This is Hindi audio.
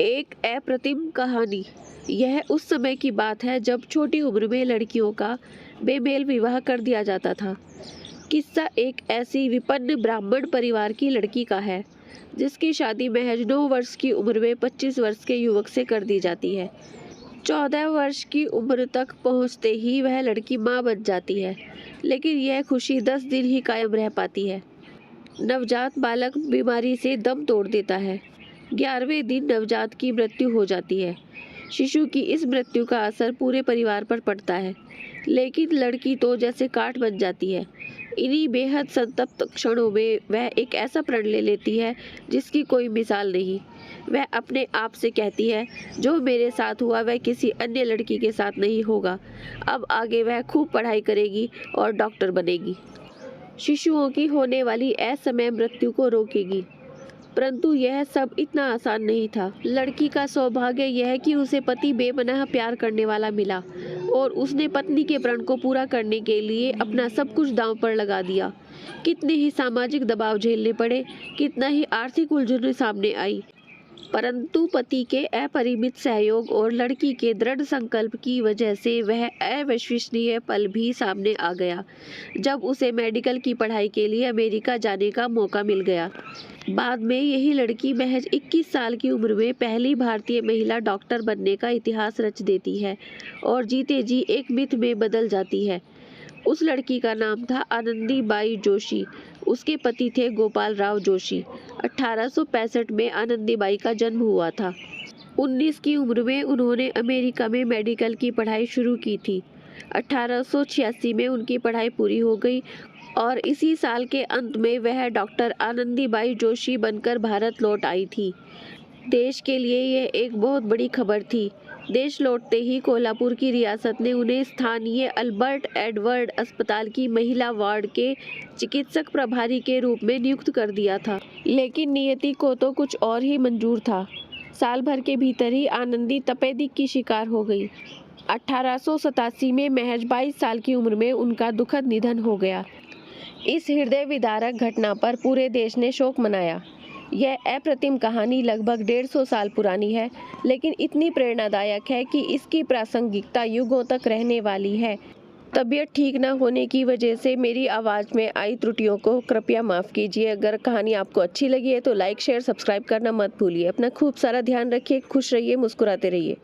एक अप्रतिम कहानी। यह उस समय की बात है जब छोटी उम्र में लड़कियों का बेमेल विवाह कर दिया जाता था। किस्सा एक ऐसी विपन्न ब्राह्मण परिवार की लड़की का है जिसकी शादी महज 9 वर्ष की उम्र में 25 वर्ष के युवक से कर दी जाती है। 14 वर्ष की उम्र तक पहुंचते ही वह लड़की मां बन जाती है, लेकिन यह खुशी 10 दिन ही कायम रह पाती है। नवजात बालक बीमारी से दम तोड़ देता है। 11वें दिन नवजात की मृत्यु हो जाती है। शिशु की इस मृत्यु का असर पूरे परिवार पर पड़ता है, लेकिन लड़की तो जैसे काठ बन जाती है। इन्हीं बेहद संतप्त क्षणों में वह एक ऐसा प्रण ले लेती है जिसकी कोई मिसाल नहीं। वह अपने आप से कहती है, जो मेरे साथ हुआ वह किसी अन्य लड़की के साथ नहीं होगा। अब आगे वह खूब पढ़ाई करेगी और डॉक्टर बनेगी। शिशुओं की होने वाली असमय मृत्यु को रोकेगी। परंतु यह सब इतना आसान नहीं था। लड़की का सौभाग्य यह कि उसे पति बेपनाह प्यार करने वाला मिला और उसने पत्नी के प्रण को पूरा करने के लिए अपना सब कुछ दांव पर लगा दिया। कितने ही सामाजिक दबाव झेलने पड़े, कितना ही आर्थिक उलझनें सामने आई, परंतु पति के अपरिमित सहयोग और लड़की के दृढ़ संकल्प की वजह से वह अविश्वसनीय पल भी सामने आ गया जब उसे मेडिकल की पढ़ाई के लिए अमेरिका जाने का मौका मिल गया। बाद में यही लड़की महज 21 साल की उम्र में पहली भारतीय महिला डॉक्टर बनने का इतिहास रच देती है और जीते जी एक मिथ में बदल जाती है। उस लड़की का नाम था आनंदीबाई जोशी। उसके पति थे गोपाल राव जोशी। 1865 में आनंदीबाई का जन्म हुआ था। 19 की उम्र में उन्होंने अमेरिका में मेडिकल की पढ़ाई शुरू की थी। 1886 में उनकी पढ़ाई पूरी हो गई और इसी साल के अंत में वह डॉक्टर आनंदीबाई जोशी बनकर भारत लौट आई थी। देश के लिए यह एक बहुत बड़ी खबर थी। देश लौटते ही कोल्हापुर की रियासत ने उन्हें स्थानीय अल्बर्ट एडवर्ड अस्पताल की महिला वार्ड के चिकित्सक प्रभारी के रूप में नियुक्त कर दिया था। लेकिन नियति को तो कुछ और ही मंजूर था। साल भर के भीतर ही आनंदी तपेदिक की शिकार हो गई। 1887 में महज 22 साल की उम्र में उनका दुखद निधन हो गया। इस हृदय विदारक घटना पर पूरे देश ने शोक मनाया। यह अप्रतिम कहानी लगभग 150 साल पुरानी है, लेकिन इतनी प्रेरणादायक है कि इसकी प्रासंगिकता युगों तक रहने वाली है। तबीयत ठीक न होने की वजह से मेरी आवाज़ में आई त्रुटियों को कृपया माफ़ कीजिए। अगर कहानी आपको अच्छी लगी है तो लाइक, शेयर, सब्सक्राइब करना मत भूलिए। अपना खूब सारा ध्यान रखिए, खुश रहिए, मुस्कुराते रहिए।